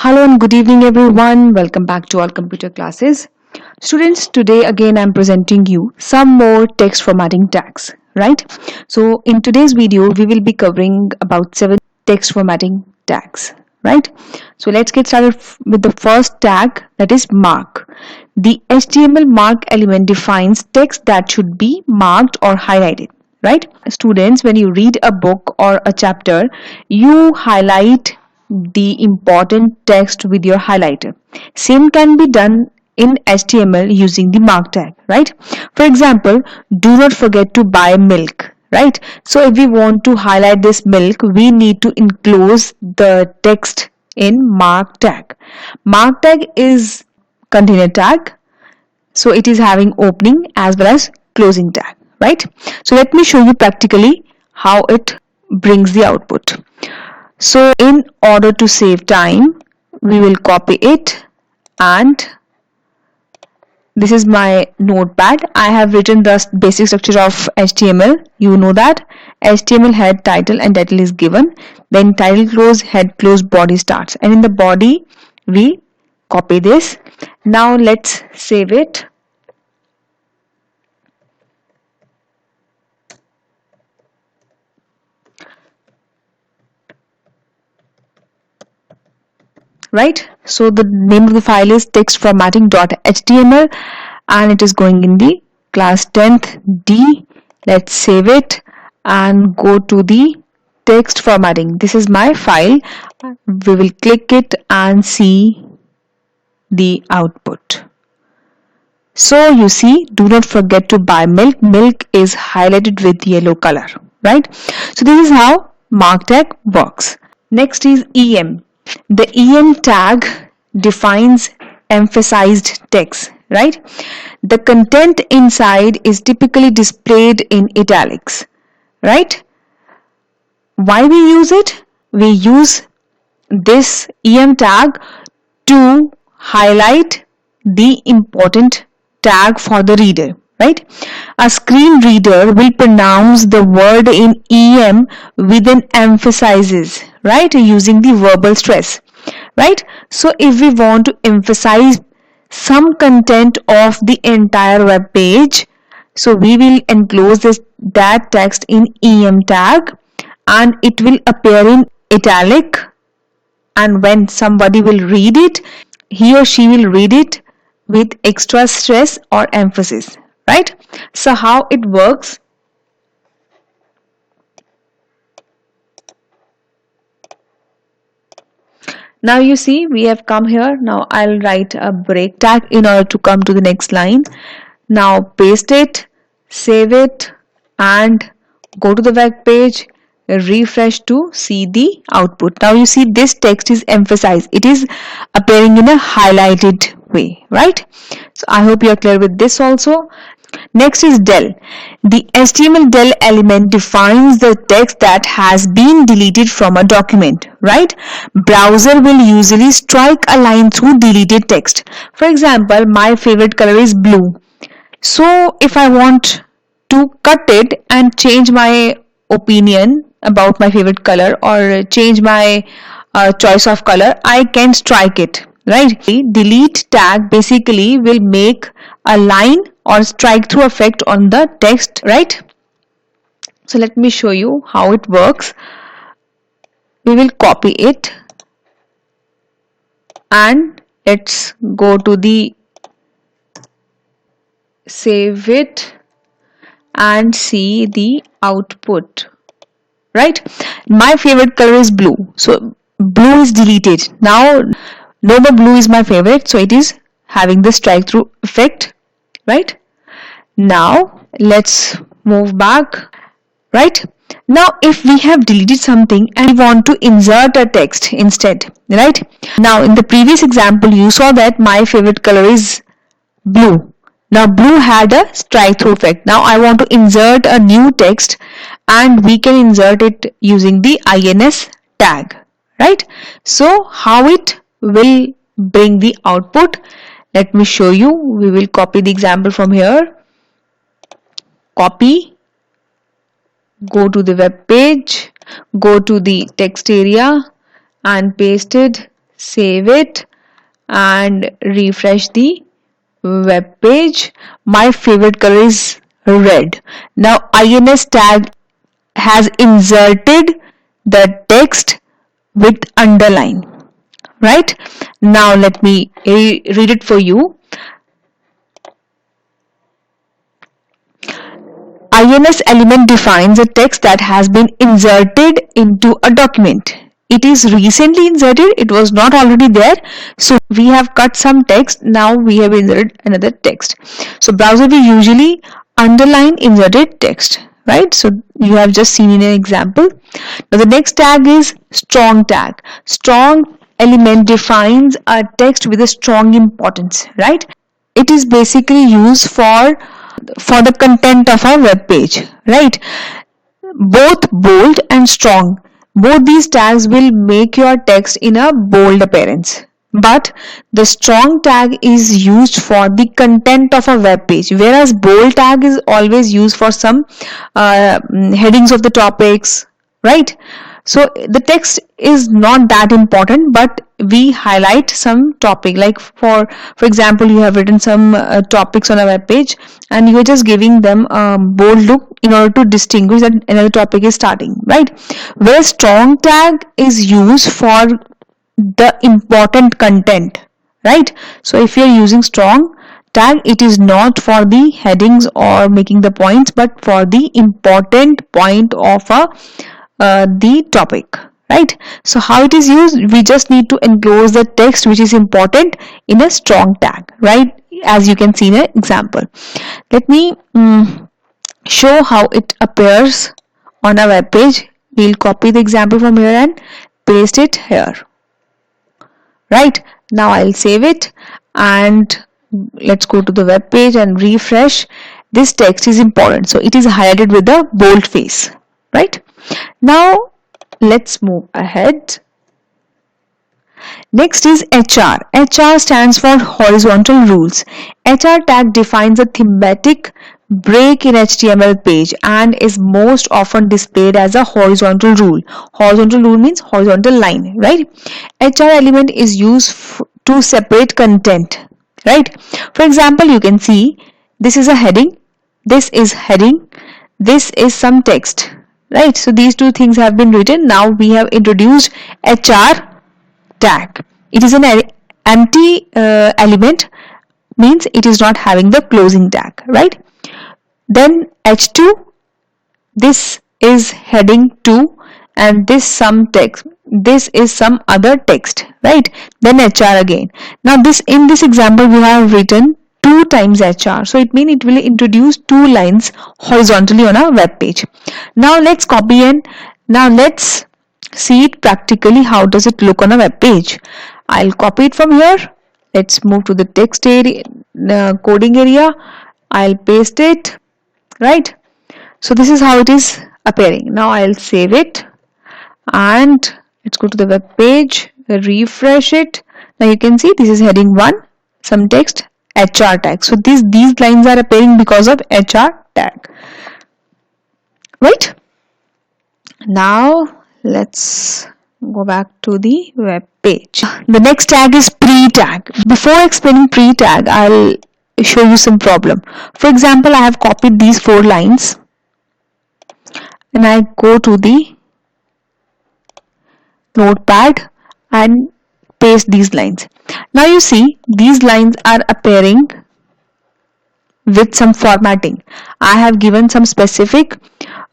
Hello and good evening everyone. Welcome back to our computer classes. Students, today again I'm presenting you some more text formatting tags, right? So in today's video we will be covering about 7 text formatting tags, right? So let's get started with the first tag, that is mark. The HTML mark element defines text that should be marked or highlighted, right? Students, when you read a book or a chapter, you highlight the important text with your highlighter. Same can be done in HTML using the mark tag, right? For example, do not forget to buy milk, right? So if we want to highlight this milk, we need to enclose the text in mark tag. Mark tag is container tag, so it is having opening as well as closing tag, right? So let me show you practically how it brings the output. So in order to save time, we will copy it, and this is my notepad. I have written the basic structure of HTML. You know that HTML head, title, and title is given. Then title close, head close, body starts, and in the body we copy this. Now let's save it. Right, so the name of the file is textformatting.html and it is going in the class 10th D. Let's save it and go to the text formatting. This is my file. We will click it and see the output. So you see, do not forget to buy milk. Milk is highlighted with yellow color, right? So this is how mark tag works. Next is EM. The EM tag defines emphasized text, right? The content inside is typically displayed in italics, right? Why we use it? We use this EM tag to highlight the important tag for the reader, right? A screen reader will pronounce the word in EM with an emphasis, right, using the verbal stress, right? So if we want to emphasize some content of the entire web page, so we will enclose that text in EM tag and it will appear in italic, and when somebody will read it, he or she will read it with extra stress or emphasis, right? So how it works? Now you see we have come here. Now I'll write a break tag in order to come to the next line. Now paste it, save it, and go to the web page, refresh to see the output. Now you see this text is emphasized. It is appearing in a highlighted way, right? So I hope you are clear with this also. Next is del. The HTML del element defines the text that has been deleted from a document, right? Browser will usually strike a line through deleted text. For example, my favorite color is blue. So if I want to cut it and change my opinion about my favorite color or change my choice of color, I can strike it, right? Delete tag basically will make a line or strike through effect on the text, right? So let me show you how it works. We will copy it and let's go to the save it and see the output, right? My favorite color is blue, so blue is deleted. Now no more blue is my favorite, so it is having the strike through effect, right? Now let's move back, right? Now if we have deleted something and we want to insert a text instead, right? Now in the previous example you saw that my favorite color is blue. Now blue had a strike through effect. Now I want to insert a new text and we can insert it using the INS tag, right? So how it will bring the output? Let me show you. We will copy the example from here. Copy, go to the web page, go to the text area and paste it, save it and refresh the web page. My favorite color is red. Now INS tag has inserted the text with underline, right? Now let me read it for you. INS element defines a text that has been inserted into a document. It is recently inserted, it was not already there. So we have cut some text, now we have inserted another text. So browser will usually underline inserted text, right? So you have just seen in an example. Now the next tag is strong tag. Strong element defines a text with a strong importance, right? It is basically used for the content of a web page, right? Both bold and strong, both these tags will make your text in a bold appearance, but the strong tag is used for the content of a web page, whereas bold tag is always used for some headings of the topics, right? So the text is not that important, but we highlight some topic, like for example, you have written some topics on a web page and you are just giving them a bold look in order to distinguish that another topic is starting, right? Where strong tag is used for the important content, right? So if you are using strong tag, it is not for the headings or making the points, but for the important point of the topic, right? So how it is used, we just need to enclose the text which is important in a strong tag, right? As you can see in an example. Let me show how it appears on a web page. We'll copy the example from here and paste it here, right? Now I'll save it and let's go to the web page and refresh. This text is important, so it is highlighted with the bold face, right? Now let's move ahead. Next is HR. HR stands for horizontal rules. HR tag defines a thematic break in HTML page and is most often displayed as a horizontal rule. Horizontal rule means horizontal line, right? HR element is used to separate content, right? For example, you can see this is a heading, this is heading, this is some text, right? So these two things have been written. Now we have introduced HR tag. It is an empty element, means it is not having the closing tag, right? Then H2, this is heading 2 and this some text, this is some other text, right? Then HR again. Now this, in this example we have written 2 times HR, so it means it will introduce 2 lines horizontally on a web page. Now let's copy and now let's see it practically. How does it look on a web page? I'll copy it from here. Let's move to the text area, coding area. I'll paste it, right? So this is how it is appearing. Now I'll save it and let's go to the web page, refresh it. Now you can see this is heading 1, some text, HR tag. So these lines are appearing because of HR tag, right? Now let's go back to the web page. The next tag is pre-tag. Before explaining pre-tag, I'll show you some problem. For example, I have copied these 4 lines and I go to the notepad and paste these lines. Now you see these lines are appearing with some formatting. I have given some specific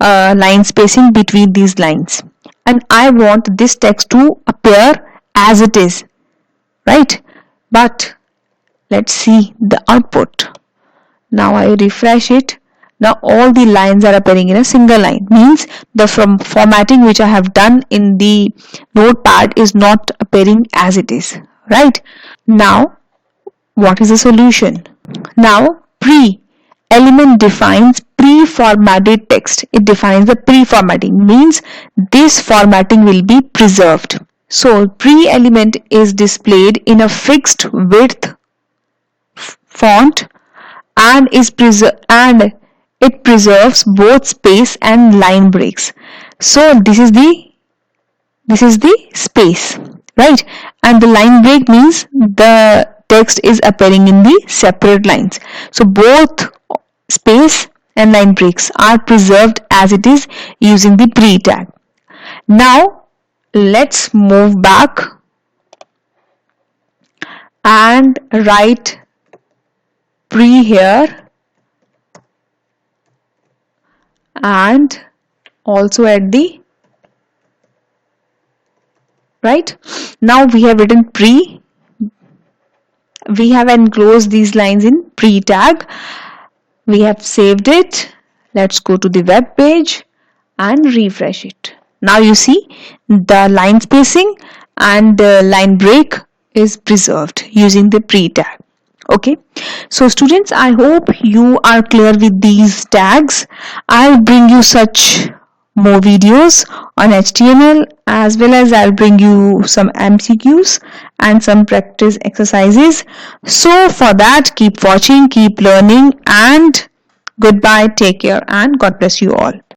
line spacing between these lines and I want this text to appear as it is, right? But let's see the output. Now I refresh it. Now all the lines are appearing in a single line, means the formatting which I have done in the notepad is not appearing as it is, right? Now what is the solution? Now element defines pre-formatted text. It defines the pre-formatting, means this formatting will be preserved. So pre-element is displayed in a fixed width font and it preserves both space and line breaks. So this is the space, right? and the line break means the text is appearing in the separate lines. So both space and line breaks are preserved as it is using the pre tag. Now let's move back and write pre here and also at the right. Now we have written pre, we have enclosed these lines in pre tag, we have saved it. Let's go to the web page and refresh it. Now you see the line spacing and the line break is preserved using the pre tag. Okay, so students, I hope you are clear with these tags. I'll bring you such more videos on HTML, as well as I'll bring you some MCQs and some practice exercises. So for that, keep watching, keep learning, and goodbye, take care, and God bless you all.